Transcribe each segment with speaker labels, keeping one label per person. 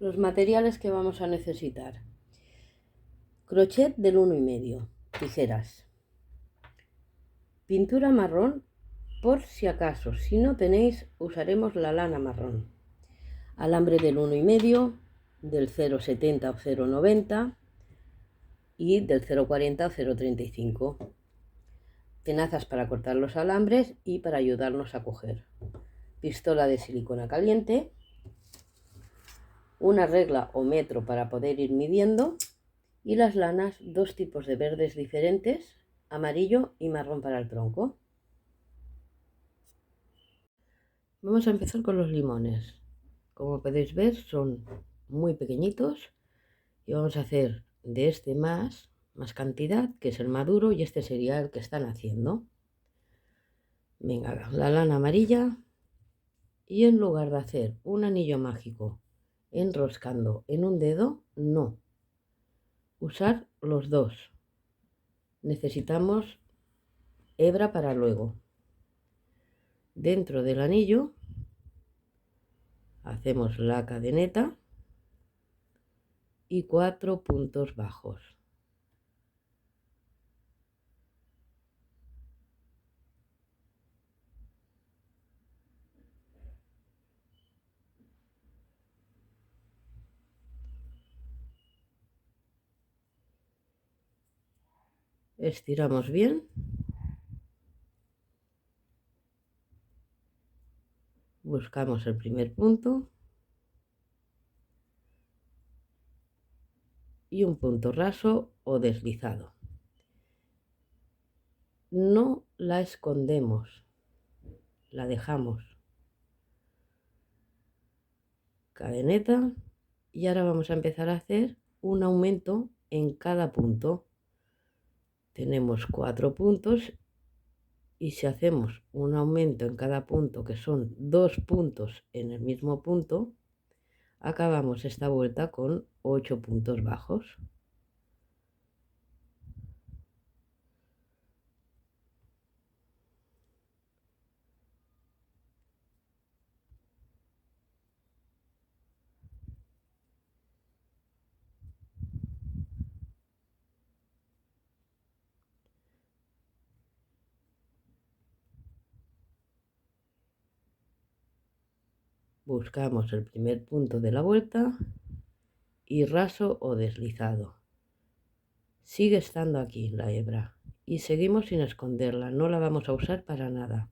Speaker 1: Los materiales que vamos a necesitar: crochet del 1,5, tijeras, pintura marrón por si acaso, si no tenéis usaremos la lana marrón, alambre del 1,5, del 0,70 o 0,90 y del 0,40 o 0,35, tenazas para cortar los alambres y para ayudarnos a coger, pistola de silicona caliente, una regla o metro para poder ir midiendo, y las lanas, dos tipos de verdes diferentes, amarillo y marrón para el tronco. Vamos a empezar con los limones. Como podéis ver, son muy pequeñitos y vamos a hacer de este más cantidad, que es el maduro, y este sería el que están haciendo. Venga, la lana amarilla, y en lugar de hacer un anillo mágico enroscando en un dedo, no, usar los dos. Necesitamos hebra para luego. Dentro del anillo hacemos la cadeneta y 4 puntos bajos. Estiramos bien, buscamos el primer punto y un punto raso o deslizado. No la escondemos, la dejamos. Cadeneta, y ahora vamos a empezar a hacer un aumento en cada punto. Tenemos 4 puntos y si hacemos un aumento en cada punto, que son 2 puntos en el mismo punto, acabamos esta vuelta con 8 puntos bajos. Buscamos el primer punto de la vuelta y raso o deslizado. Sigue estando aquí la hebra y seguimos sin esconderla, no la vamos a usar para nada.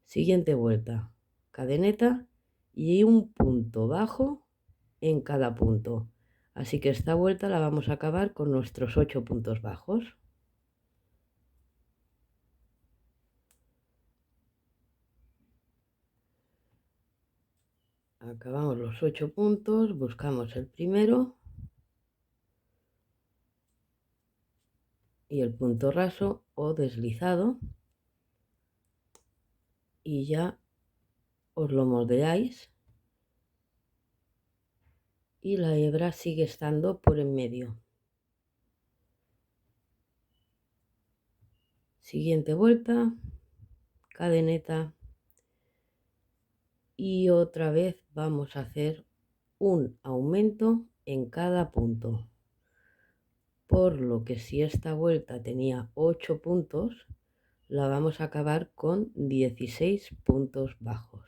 Speaker 1: Siguiente vuelta, cadeneta y un punto bajo en cada punto. Así que esta vuelta la vamos a acabar con nuestros 8 puntos bajos. Acabamos los 8 puntos, buscamos el primero y el punto raso o deslizado y ya os lo moldeáis y la hebra sigue estando por en medio. Siguiente vuelta, cadeneta y otra vez vamos a hacer un aumento en cada punto, por lo que si esta vuelta tenía 8 puntos, la vamos a acabar con 16 puntos bajos.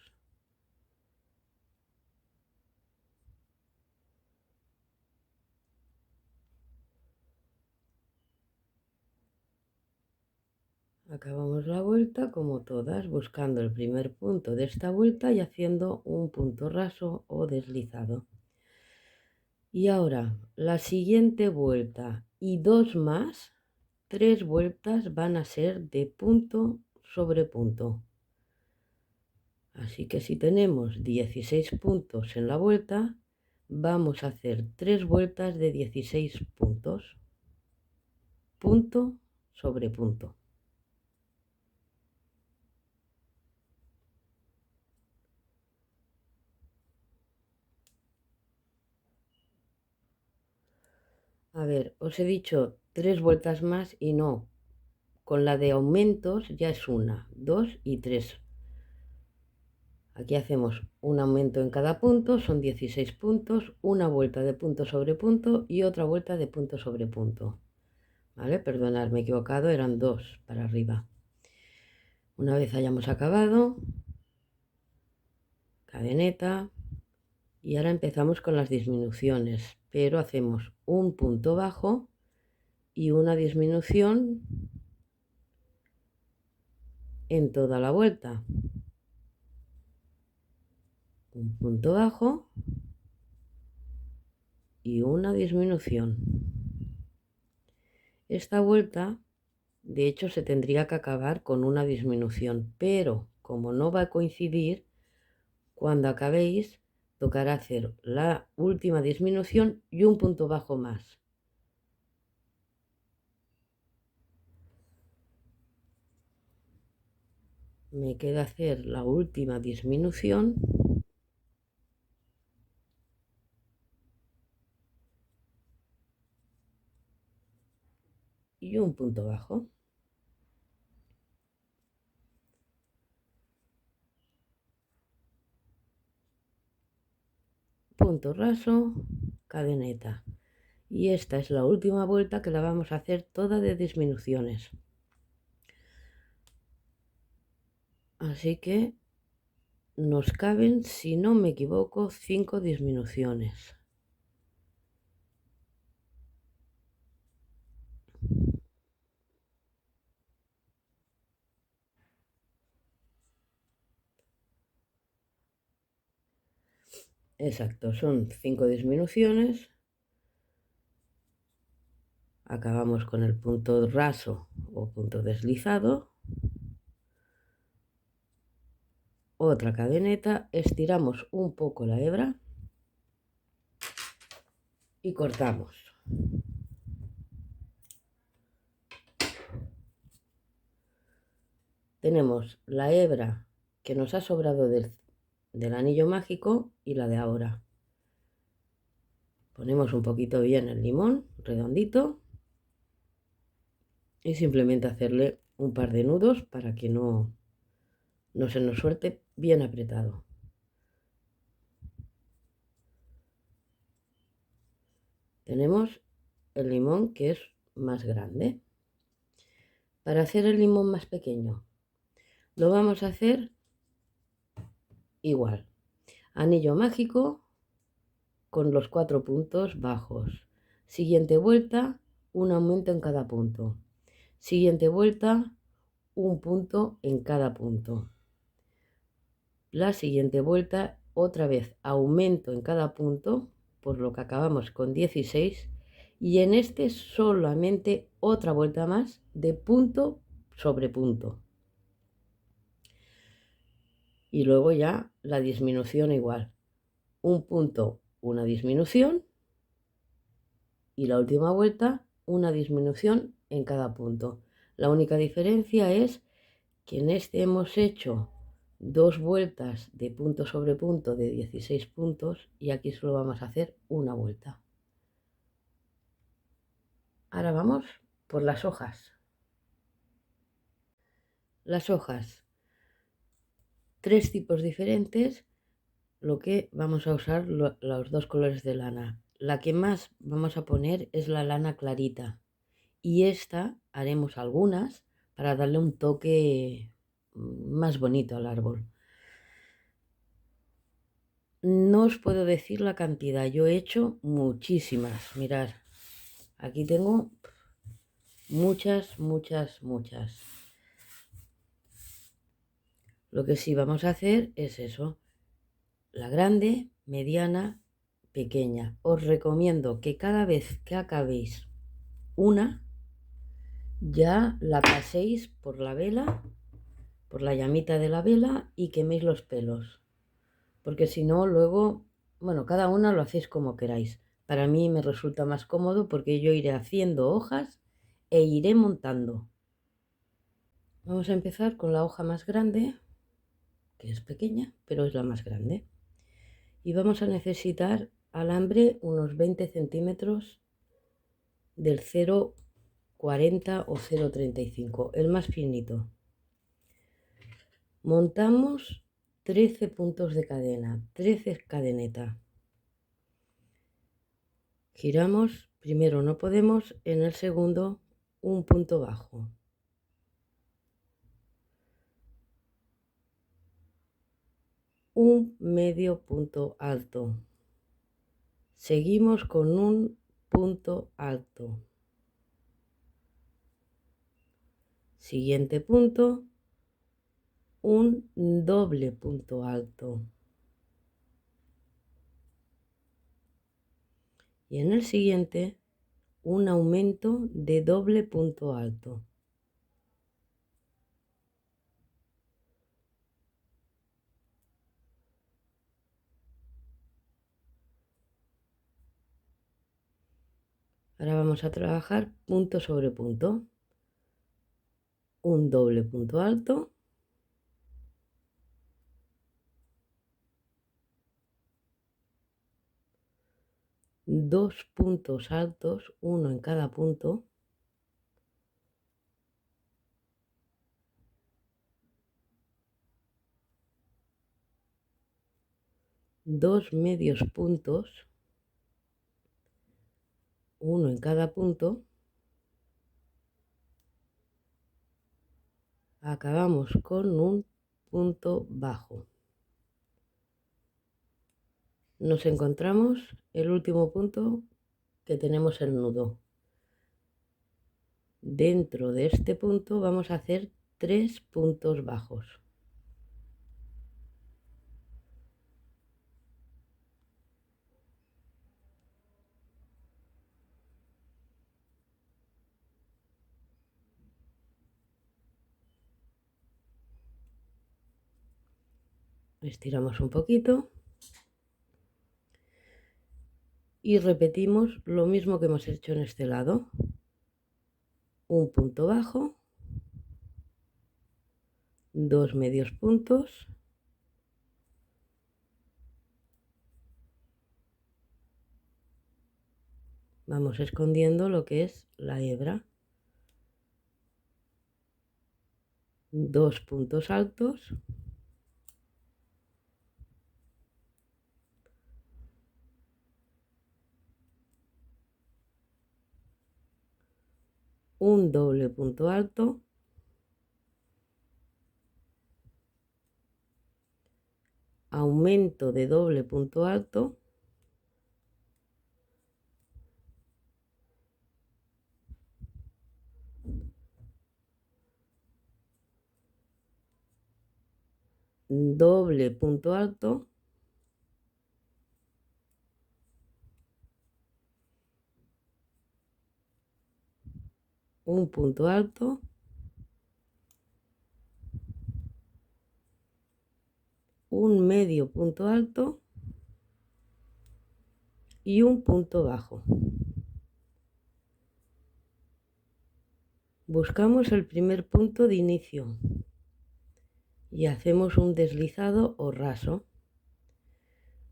Speaker 1: Acabamos la vuelta como todas, buscando el primer punto de esta vuelta y haciendo un punto raso o deslizado. Y ahora la siguiente vuelta y 2 más, 3 vueltas van a ser de punto sobre punto. Así que si tenemos 16 puntos en la vuelta, vamos a hacer 3 vueltas de 16 puntos, punto sobre punto. A ver, os he dicho 3 vueltas más y no, con la de aumentos ya es 1, 2 y 3. Aquí hacemos un aumento en cada punto, son 16 puntos, una vuelta de punto sobre punto y otra vuelta de punto sobre punto. ¿Vale? Perdonad, me he equivocado, eran 2 para arriba. Una vez hayamos acabado, cadeneta, y ahora empezamos con las disminuciones, pero hacemos un punto bajo y una disminución en toda la vuelta. Un punto bajo y una disminución. Esta vuelta, de hecho, se tendría que acabar con una disminución, pero como no va a coincidir, cuando acabéis tocará hacer la última disminución y un punto bajo más. Me queda hacer la última disminución y un punto bajo. Punto raso, cadeneta. Y esta es la última vuelta que la vamos a hacer toda de disminuciones. Así que nos caben, si no me equivoco, 5 disminuciones. Exacto, son 5 disminuciones. Acabamos con el punto raso o punto deslizado. Otra cadeneta, estiramos un poco la hebra y cortamos. Tenemos la hebra que nos ha sobrado del anillo mágico y la de ahora. Ponemos un poquito bien el limón redondito y simplemente hacerle un par de nudos para que no se nos suelte bien apretado. Tenemos el limón que es más grande. Para hacer el limón más pequeño lo vamos a hacer igual. Anillo mágico con los 4 puntos bajos. Siguiente vuelta, un aumento en cada punto. Siguiente vuelta, un punto en cada punto. La siguiente vuelta, otra vez aumento en cada punto, por lo que acabamos con 16. Y en este solamente otra vuelta más de punto sobre punto. Y luego ya la disminución igual. Un punto, una disminución. Y la última vuelta, una disminución en cada punto. La única diferencia es que en este hemos hecho 2 vueltas de punto sobre punto de 16 puntos y aquí solo vamos a hacer una vuelta. Ahora vamos por las hojas. Las hojas, 3 tipos diferentes, lo que vamos a usar los 2 colores de lana. La que más vamos a poner es la lana clarita y esta haremos algunas para darle un toque más bonito al árbol. No os puedo decir la cantidad, yo he hecho muchísimas. Mirad, aquí tengo muchas. Lo que sí vamos a hacer es eso, la grande, mediana, pequeña. Os recomiendo que cada vez que acabéis una, ya la paséis por la vela, por la llamita de la vela y queméis los pelos. Porque si no, luego, bueno, cada una lo hacéis como queráis. Para mí me resulta más cómodo porque yo iré haciendo hojas e iré montando. Vamos a empezar con la hoja más grande, que es pequeña, pero es la más grande. Y vamos a necesitar alambre unos 20 centímetros del 0,40 o 0,35, el más finito. Montamos 13 puntos de cadena, 13 cadenetas. Giramos, primero no podemos, en el segundo un punto bajo. Un medio punto alto. Seguimos con un punto alto. Siguiente punto, un doble punto alto. Y en el siguiente, un aumento de doble punto alto. Ahora vamos a trabajar punto sobre punto. Un doble punto alto. Dos puntos altos, uno en cada punto. Dos medios puntos, uno en cada punto. Acabamos con un punto bajo. Nos encontramos el último punto que tenemos el nudo. Dentro de este punto vamos a hacer 3 puntos bajos. Estiramos un poquito y repetimos lo mismo que hemos hecho en este lado. Un punto bajo, dos medios puntos, vamos escondiendo lo que es la hebra, dos puntos altos, un doble punto alto, aumento de doble punto alto, doble punto alto, un punto alto, un medio punto alto y un punto bajo. Buscamos el primer punto de inicio y hacemos un deslizado o raso.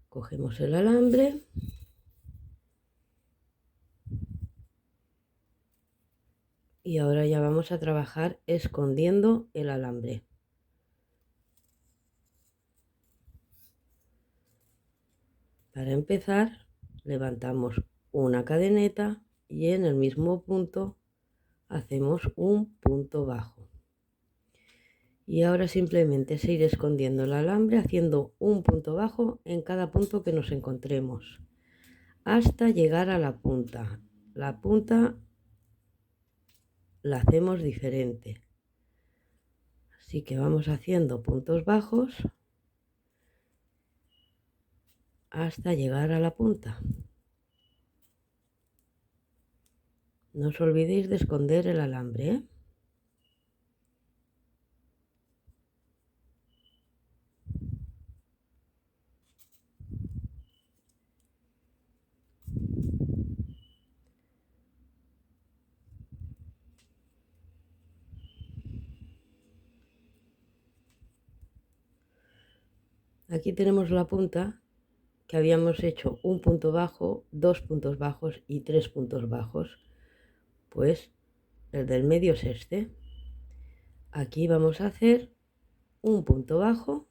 Speaker 1: Cogemos el alambre y ahora ya vamos a trabajar escondiendo el alambre. Para empezar, levantamos una cadeneta y en el mismo punto hacemos un punto bajo. Y ahora simplemente seguir escondiendo el alambre haciendo un punto bajo en cada punto que nos encontremos hasta llegar a la punta. La punta la hacemos diferente. Así que vamos haciendo puntos bajos hasta llegar a la punta. No os olvidéis de esconder el alambre, ¿eh? Aquí tenemos la punta que habíamos hecho un punto bajo, dos puntos bajos y tres puntos bajos. Pues el del medio es este. Aquí vamos a hacer un punto bajo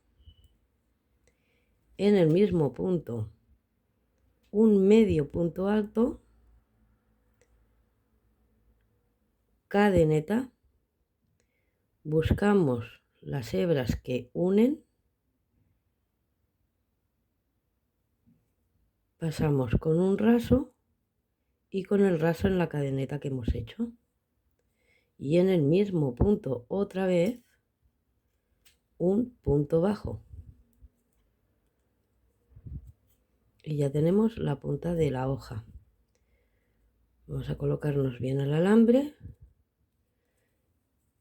Speaker 1: en el mismo punto un medio punto alto, cadeneta, buscamos las hebras que unen, pasamos con un raso y con el raso en la cadeneta que hemos hecho. Y en el mismo punto otra vez un punto bajo. Y ya tenemos la punta de la hoja. Vamos a colocarnos bien el alambre.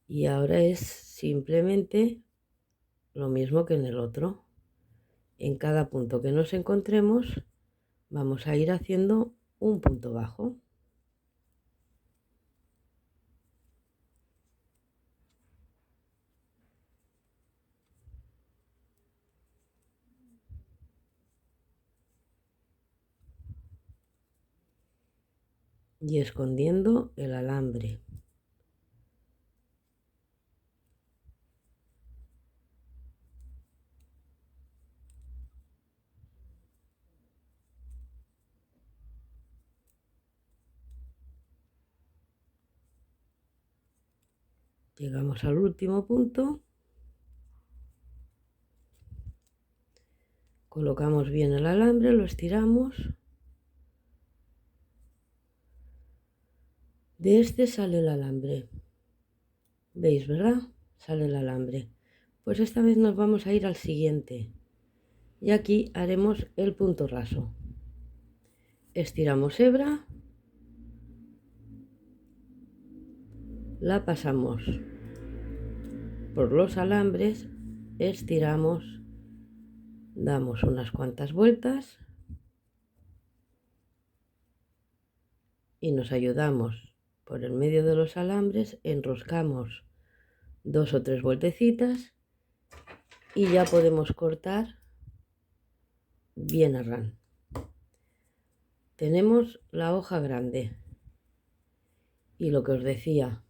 Speaker 1: Y ahora es simplemente lo mismo que en el otro. En cada punto que nos encontremos vamos a ir haciendo un punto bajo. Y escondiendo el alambre. Llegamos al último punto. Colocamos bien el alambre, lo estiramos. De este sale el alambre. ¿Veis, verdad? Sale el alambre. Pues esta vez nos vamos a ir al siguiente. Y aquí haremos el punto raso. Estiramos hebra. La pasamos por los alambres, estiramos, damos unas cuantas vueltas y nos ayudamos por el medio de los alambres, enroscamos 2 o 3 vueltecitas y ya podemos cortar bien a ran. Tenemos la hoja grande y lo que os decía,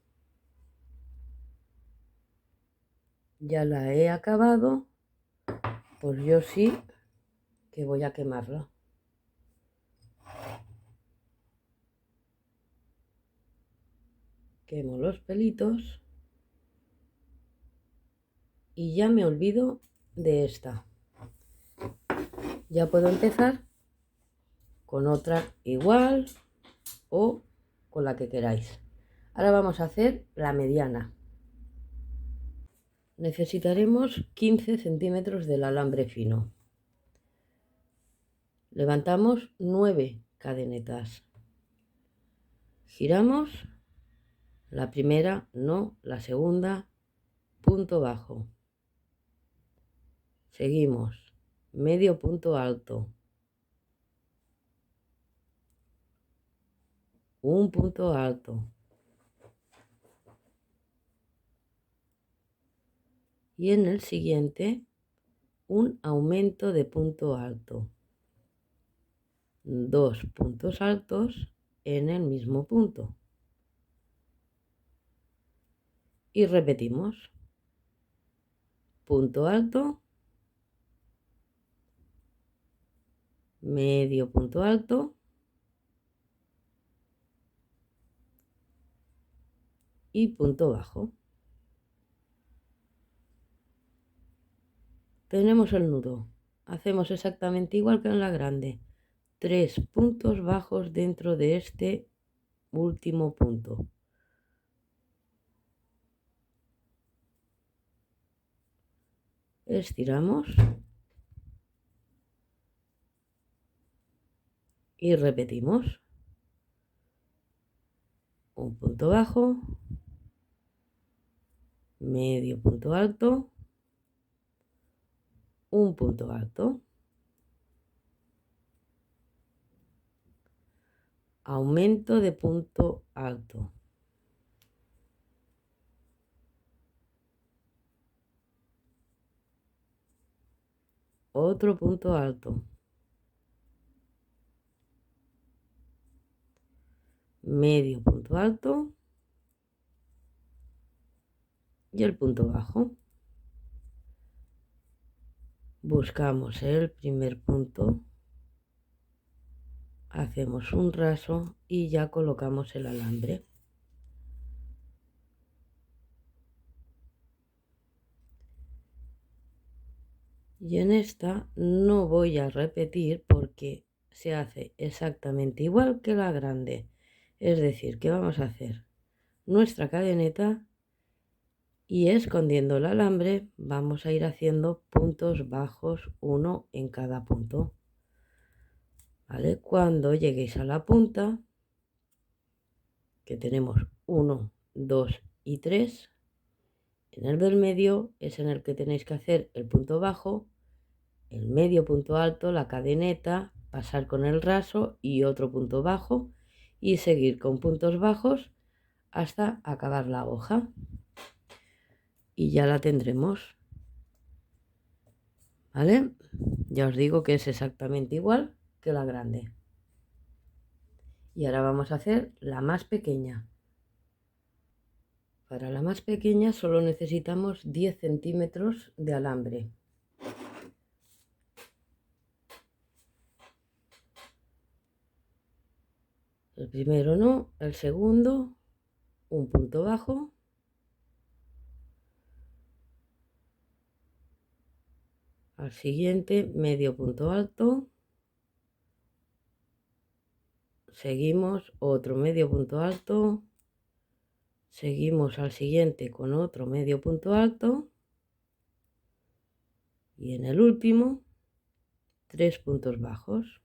Speaker 1: ya la he acabado, pues yo sí que voy a quemarla. Quemo los pelitos y ya me olvido de esta. Ya puedo empezar con otra igual o con la que queráis. Ahora vamos a hacer la mediana. Necesitaremos 15 centímetros del alambre fino. Levantamos 9 cadenetas. Giramos, la primera no, la segunda, punto bajo. Seguimos, medio punto alto. Un punto alto. Y en el siguiente, un aumento de punto alto. 2 puntos altos en el mismo punto. Y repetimos. Punto alto, medio punto alto y punto bajo. Tenemos el nudo. Hacemos exactamente igual que en la grande. 3 puntos bajos dentro de este último punto. Estiramos y repetimos. Un punto bajo, medio punto alto, un punto alto. Aumento de punto alto. Otro punto alto. Medio punto alto y el punto bajo. buscamos el primer punto, hacemos un raso y ya colocamos el alambre. Y en esta no voy a repetir porque se hace exactamente igual que la grande. Es decir, que vamos a hacer nuestra cadeneta y escondiendo el alambre vamos a ir haciendo puntos bajos, uno en cada punto. ¿Vale? Cuando lleguéis a la punta, que tenemos 1, 2 y 3, en el del medio es en el que tenéis que hacer el punto bajo, el medio punto alto, la cadeneta, pasar con el raso y otro punto bajo y seguir con puntos bajos hasta acabar la hoja y ya la tendremos. ¿Vale? Ya os digo que es exactamente igual que la grande. Y ahora vamos a hacer la más pequeña. Para la más pequeña solo necesitamos 10 centímetros de alambre. El primero no, el segundo, un punto bajo. Al siguiente, medio punto alto. Seguimos otro medio punto alto. Seguimos al siguiente con otro medio punto alto. Y en el último, 3 puntos bajos.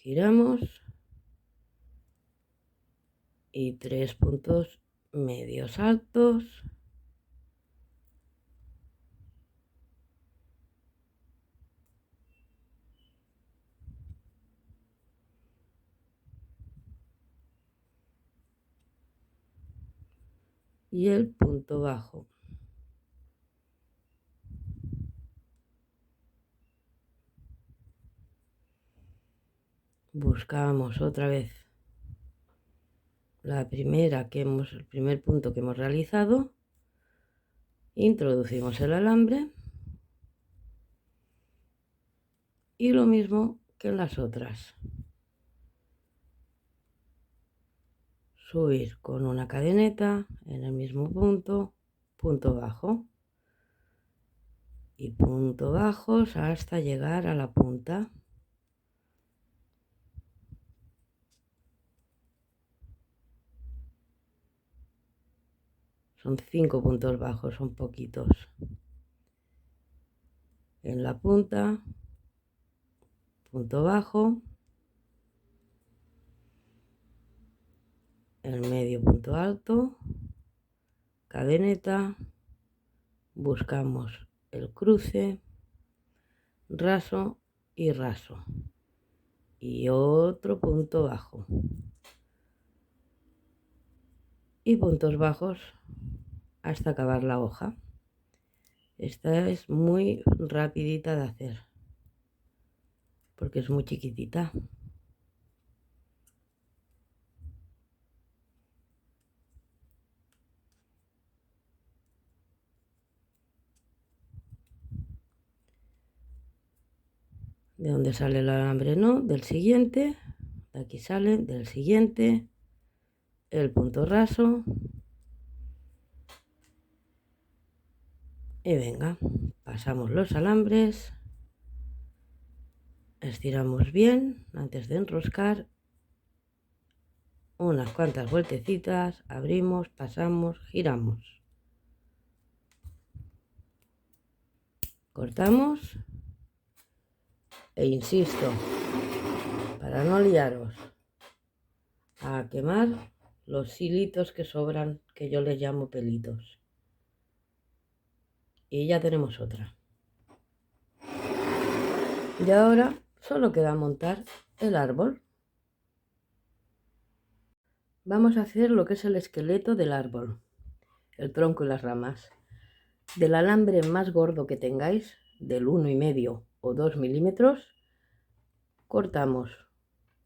Speaker 1: Giramos y 3 puntos medios altos. Y el punto bajo. Buscamos otra vez el primer punto que hemos realizado, introducimos el alambre y lo mismo que en las otras. Subir con una cadeneta en el mismo punto, punto bajo y punto bajos hasta llegar a la punta. Son 5 puntos bajos, son poquitos. En la punta, punto bajo, el medio punto alto, cadeneta, buscamos el cruce, raso y raso y otro punto bajo y puntos bajos hasta acabar la hoja. Esta es muy rapidita de hacer porque es muy chiquitita. De donde sale el alambre no, del siguiente, de aquí sale, del siguiente, el punto raso y venga, pasamos los alambres, estiramos bien antes de enroscar, unas cuantas vueltecitas, abrimos, pasamos, giramos, cortamos e insisto, para no liaros, a quemar los hilitos que sobran, que yo les llamo pelitos. Y ya tenemos otra. Y ahora solo queda montar el árbol. Vamos a hacer lo que es el esqueleto del árbol, el tronco y las ramas. Del alambre más gordo que tengáis, del 1,5 o 2 milímetros, cortamos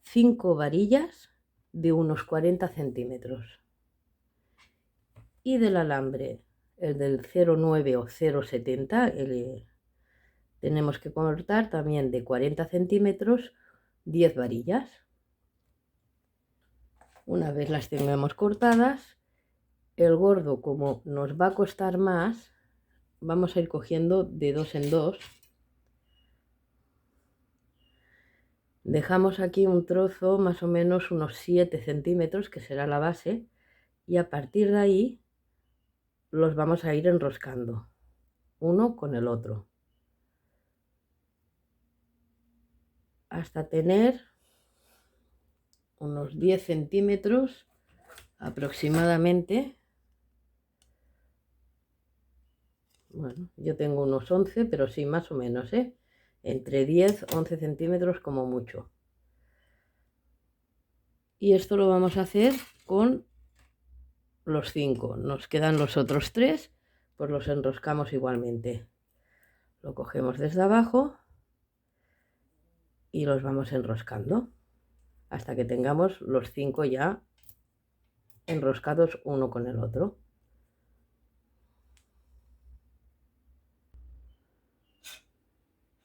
Speaker 1: 5 varillas de unos 40 centímetros y del alambre, el del 0,9 o 0,70, tenemos que cortar también de 40 centímetros 10 varillas. Una vez las tengamos cortadas, el gordo, como nos va a costar más, vamos a ir cogiendo de dos en dos. Dejamos aquí un trozo más o menos unos 7 centímetros, que será la base, y a partir de ahí los vamos a ir enroscando uno con el otro hasta tener unos 10 centímetros aproximadamente. Bueno, yo tengo unos 11, pero sí, más o menos, entre 10 11 centímetros como mucho. Y esto lo vamos a hacer con los 5. Nos quedan los otros 3, pues los enroscamos igualmente. Lo cogemos desde abajo y los vamos enroscando hasta que tengamos los 5 ya enroscados uno con el otro.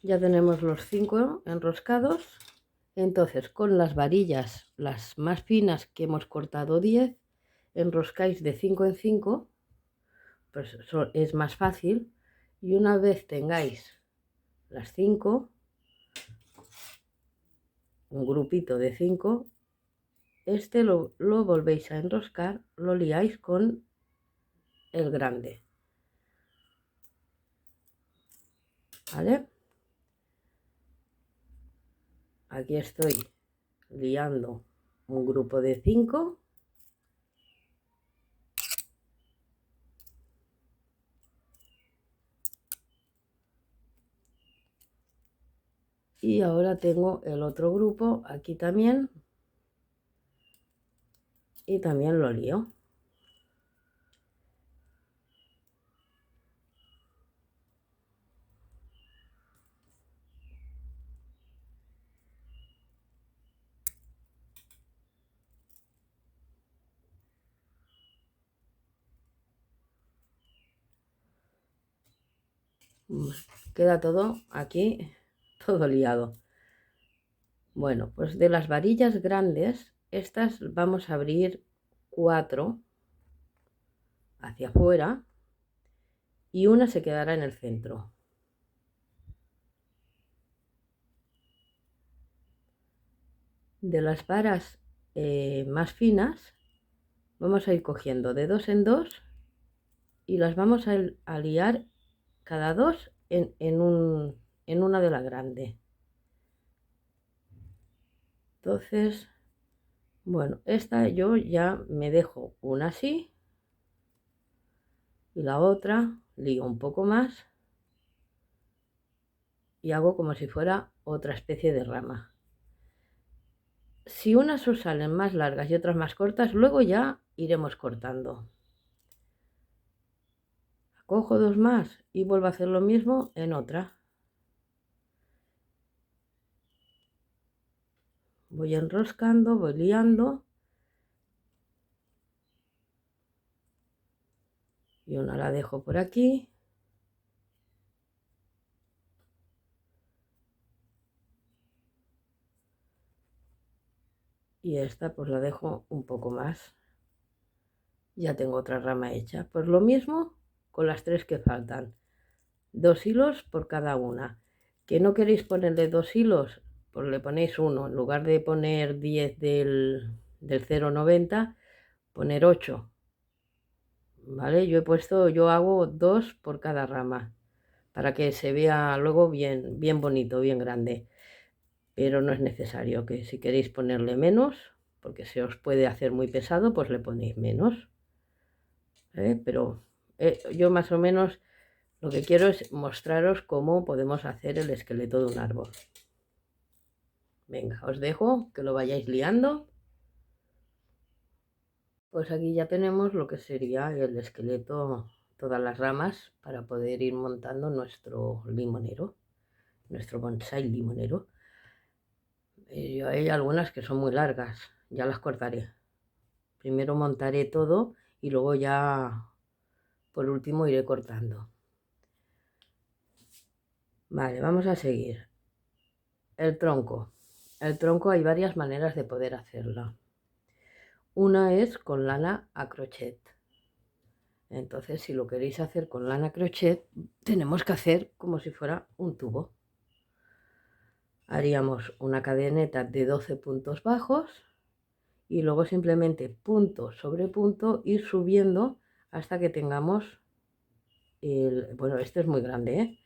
Speaker 1: Ya tenemos los 5 enroscados. Entonces, con las varillas, las más finas, que hemos cortado 10, enroscáis de 5 en 5, pues eso es más fácil. Y una vez tengáis las 5, un grupito de 5, este lo volvéis a enroscar, lo liáis con el grande, ¿vale? Aquí estoy liando un grupo de 5 y ahora tengo el otro grupo aquí también y también lo lío. Queda todo aquí, todo liado. Bueno, pues de las varillas grandes, estas vamos a abrir 4 hacia afuera y una se quedará en el centro. De las varas más finas, vamos a ir cogiendo de dos en dos y las vamos a liar cada dos en una de la grande. Entonces, bueno, esta yo ya me dejo una así y la otra lío un poco más y hago como si fuera otra especie de rama. Si unas os salen más largas y otras más cortas, luego ya iremos cortando. Cojo dos más y vuelvo a hacer lo mismo en otra. Voy enroscando, voy liando. Y una la dejo por aquí. Y esta pues la dejo un poco más. Ya tengo otra rama hecha. Pues lo mismo con las 3 que faltan. 2 hilos por cada una. Que no queréis ponerle 2 hilos, pues le ponéis uno. En lugar de poner 10 del 0,90, poner 8. ¿Vale? Yo hago 2 por cada rama, para que se vea luego bien, bien bonito, bien grande. Pero no es necesario, que si queréis ponerle menos, porque se os puede hacer muy pesado, pues le ponéis menos. Pero yo más o menos lo que quiero es mostraros cómo podemos hacer el esqueleto de un árbol. Venga, os dejo que lo vayáis liando. Pues aquí ya tenemos lo que sería el esqueleto, todas las ramas para poder ir montando nuestro limonero, nuestro bonsái limonero. Y yo hay algunas que son muy largas, ya las cortaré. Primero montaré todo y luego ya por último iré cortando. Vale, vamos a seguir. El tronco. El tronco hay varias maneras de poder hacerlo. Una es con lana a crochet. Entonces, si lo queréis hacer con lana crochet, tenemos que hacer como si fuera un tubo. Haríamos una cadeneta de 12 puntos bajos y luego simplemente punto sobre punto ir subiendo hasta que tengamos bueno, este es muy grande, ¿eh?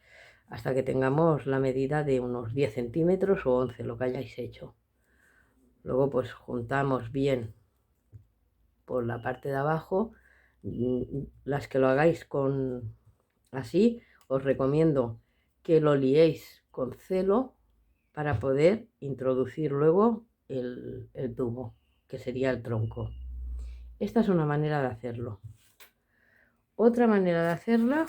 Speaker 1: Hasta que tengamos la medida de unos 10 centímetros o 11, lo que hayáis hecho. Luego pues juntamos bien por la parte de abajo. Las que lo hagáis con así, os recomiendo que lo liéis con celo para poder introducir luego el tubo, que sería el tronco. Esta es una manera de hacerlo. Otra manera de hacerla,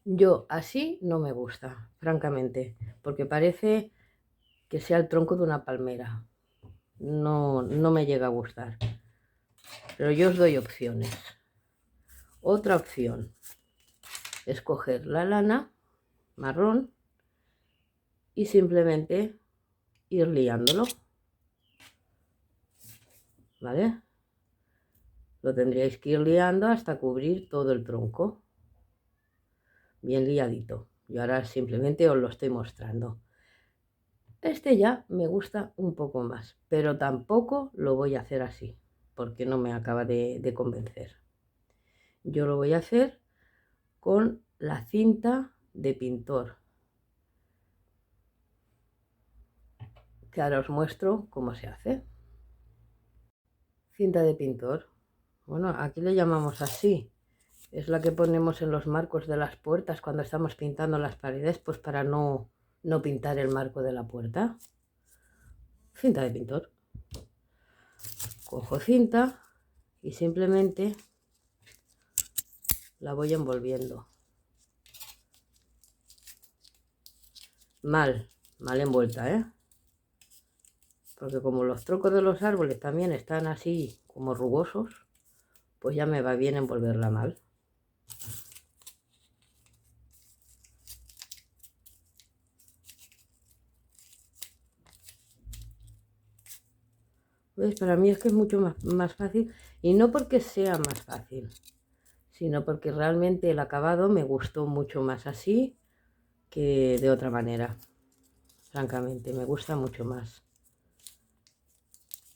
Speaker 1: yo así no me gusta, francamente, porque parece que sea el tronco de una palmera. No me llega a gustar. Pero yo os doy opciones. Otra opción es coger la lana marrón y simplemente ir liándolo, ¿vale? Lo tendríais que ir liando hasta cubrir todo el tronco, bien liadito. Y ahora simplemente os lo estoy mostrando. Este ya me gusta un poco más, pero tampoco lo voy a hacer así, porque no me acaba de convencer. Yo lo voy a hacer con la cinta de pintor, que ahora os muestro cómo se hace. Cinta de pintor, bueno, aquí le llamamos así, es la que ponemos en los marcos de las puertas cuando estamos pintando las paredes, pues para no pintar el marco de la puerta. Cinta de pintor. Cojo cinta y simplemente la voy envolviendo. Mal envuelta, ¿eh? Porque como los troncos de los árboles también están así como rugosos, pues ya me va bien envolverla mal. ¿Veis? Para mí es que es mucho más fácil, y no porque sea más fácil, sino porque realmente el acabado me gustó mucho más así que de otra manera. Francamente, me gusta mucho más.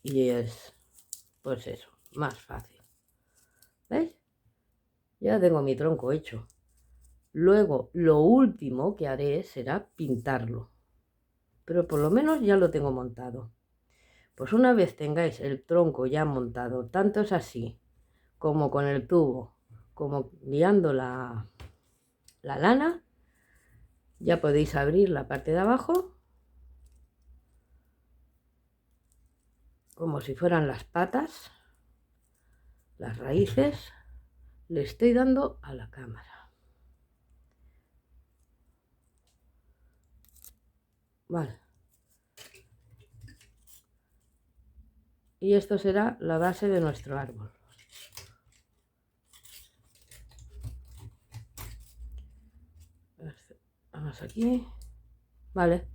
Speaker 1: Y es, pues eso, más fácil. ¿Veis? Ya tengo mi tronco hecho. Luego, lo último que haré será pintarlo. Pero por lo menos ya lo tengo montado. Pues una vez tengáis el tronco ya montado, tanto es así, como con el tubo, como liando la lana, ya podéis abrir la parte de abajo, como si fueran las patas, las raíces. Le estoy dando a la cámara. Vale. Y esto será la base de nuestro árbol. Vamos aquí. Vale.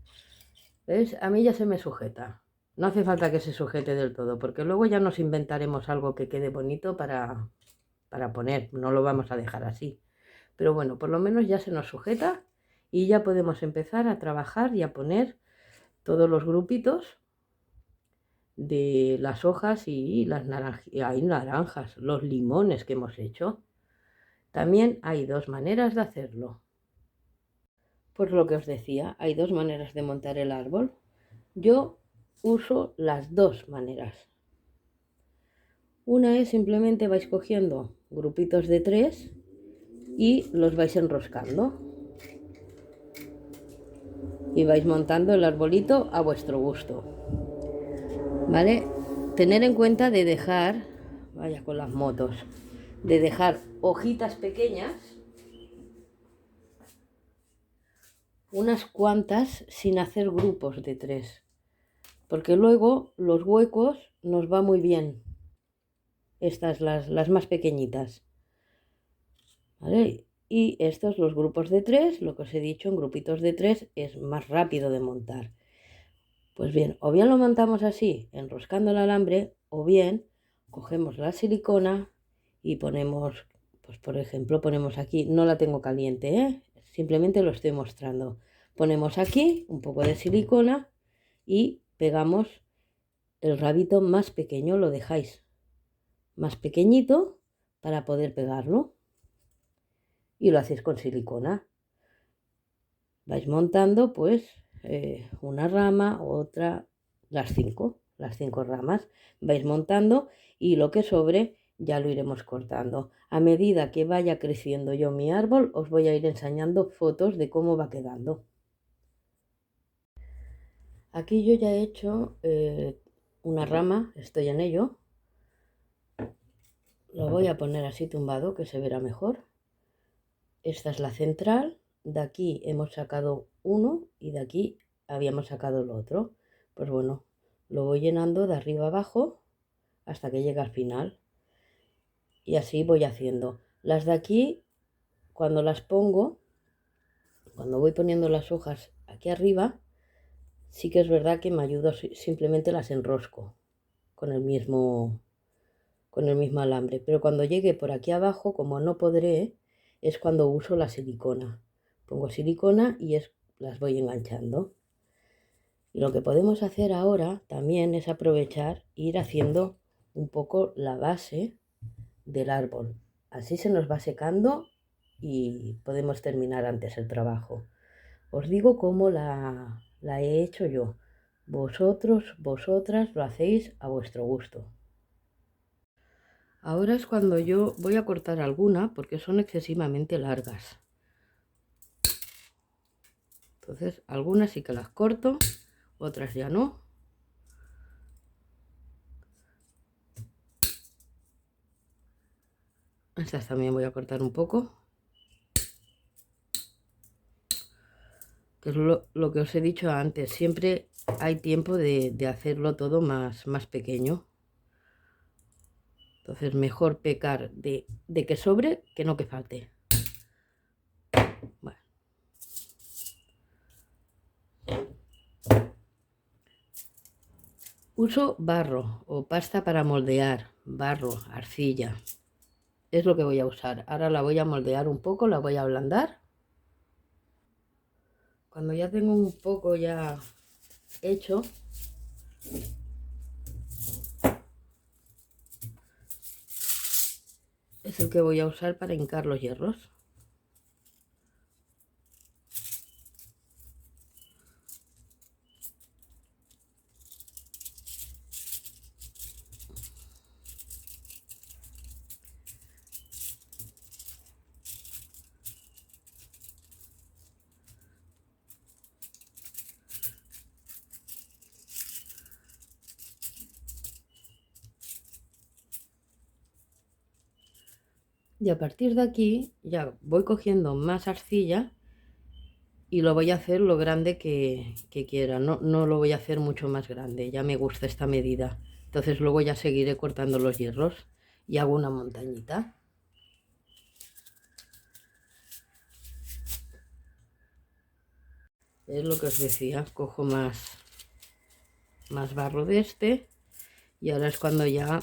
Speaker 1: ¿Veis? A mí ya se me sujeta. No hace falta que se sujete del todo, porque luego ya nos inventaremos algo que quede bonito para poner. No lo vamos a dejar así. Pero bueno, por lo menos ya se nos sujeta y ya podemos empezar a trabajar y a poner todos los grupitos de las hojas y las naranjas, los limones que hemos hecho. También hay dos maneras de hacerlo. Pues lo que os decía, hay dos maneras de montar el árbol. Yo uso las dos maneras. Una es simplemente vais cogiendo grupitos de 3 y los vais enroscando. Y vais montando el arbolito a vuestro gusto. ¿Vale? Tener en cuenta de dejar, vaya con las motos, de dejar hojitas pequeñas, unas cuantas, sin hacer grupos de 3, porque luego los huecos nos va muy bien. Estas, las más pequeñitas. ¿Vale? Y estos, los grupos de 3, lo que os he dicho, en grupitos de 3 es más rápido de montar. Pues bien, o bien lo montamos así, enroscando el alambre, o bien cogemos la silicona y ponemos, pues por ejemplo, ponemos aquí, no la tengo caliente, simplemente lo estoy mostrando. Ponemos aquí un poco de silicona y pegamos el rabito más pequeño, lo dejáis más pequeñito para poder pegarlo. Y lo hacéis con silicona. Vais montando pues una rama, otra, las cinco ramas. Vais montando y lo que sobre ya lo iremos cortando. A medida que vaya creciendo yo mi árbol, os voy a ir enseñando fotos de cómo va quedando. Aquí yo ya he hecho una rama, estoy en ello. Lo voy a poner así tumbado, que se verá mejor. Esta es la central, de aquí hemos sacado uno y de aquí habíamos sacado el otro. Pues bueno, lo voy llenando de arriba abajo hasta que llegue al final. Y así voy haciendo. Las de aquí, cuando las pongo, cuando voy poniendo las hojas aquí arriba, sí que es verdad que me ayudo, simplemente las enrosco con el mismo alambre. Pero cuando llegue por aquí abajo, como no podré, es cuando uso la silicona. Pongo silicona y las voy enganchando. Y lo que podemos hacer ahora también es aprovechar e ir haciendo un poco la base del árbol. Así se nos va secando y podemos terminar antes el trabajo. Os digo cómo la he hecho yo. Vosotras lo hacéis a vuestro gusto. Ahora es cuando yo voy a cortar alguna porque son excesivamente largas. Entonces, algunas sí que las corto, otras ya no. Estas también voy a cortar un poco. Que es lo que os he dicho antes, siempre hay tiempo de hacerlo todo más pequeño. Entonces, mejor pecar de que sobre que no que falte. Bueno. Uso barro o pasta para moldear, barro, arcilla. Es lo que voy a usar. Ahora la voy a moldear un poco, la voy a ablandar. Cuando ya tengo un poco ya hecho, es el que voy a usar para hincar los hierros. Y a partir de aquí ya voy cogiendo más arcilla y lo voy a hacer lo grande que quiera. No lo voy a hacer mucho más grande, ya me gusta esta medida. Entonces luego ya seguiré cortando los hierros y hago una montañita. Es lo que os decía, cojo más barro de este y ahora es cuando ya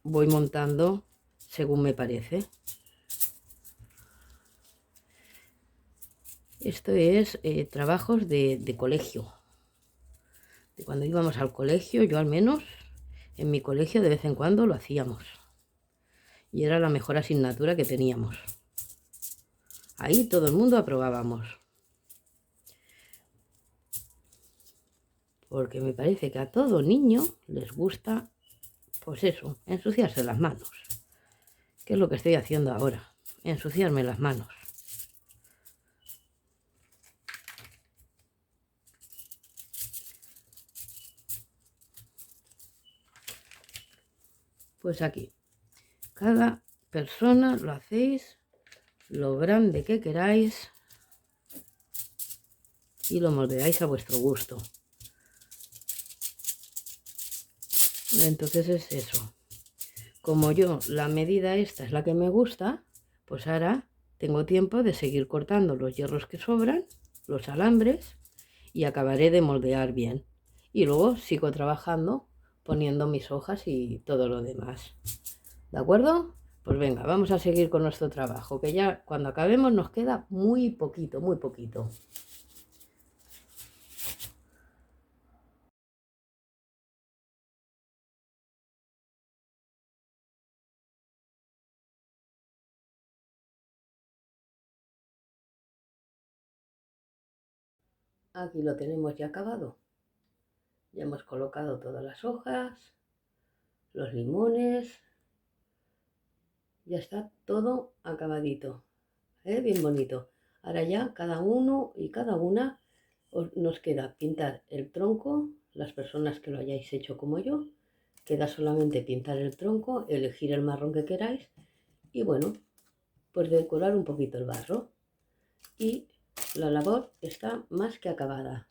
Speaker 1: voy montando según me parece. Esto es trabajos de colegio. De cuando íbamos al colegio, yo al menos en mi colegio de vez en cuando lo hacíamos. Y era la mejor asignatura que teníamos. Ahí todo el mundo aprobábamos. Porque me parece que a todo niño les gusta, pues eso, ensuciarse las manos. Que es lo que estoy haciendo ahora, ensuciarme las manos. Pues aquí, cada persona lo hacéis lo grande que queráis y lo moldeáis a vuestro gusto. Entonces es eso. Como yo la medida esta es la que me gusta, pues ahora tengo tiempo de seguir cortando los hierros que sobran, los alambres, y acabaré de moldear bien. Y luego sigo trabajando poniendo mis hojas y todo lo demás. ¿De acuerdo? Pues venga, vamos a seguir con nuestro trabajo, que ya cuando acabemos nos queda muy poquito, muy poquito. Aquí lo tenemos ya acabado. Ya hemos colocado todas las hojas, los limones. Ya está todo acabadito, bien bonito. Ahora ya cada uno y cada una nos queda pintar el tronco. Las personas que lo hayáis hecho como yo, queda solamente pintar el tronco, elegir el marrón que queráis y bueno, pues decorar un poquito el barro. Y la labor está más que acabada.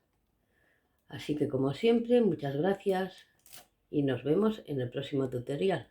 Speaker 1: Así que como siempre, muchas gracias y nos vemos en el próximo tutorial.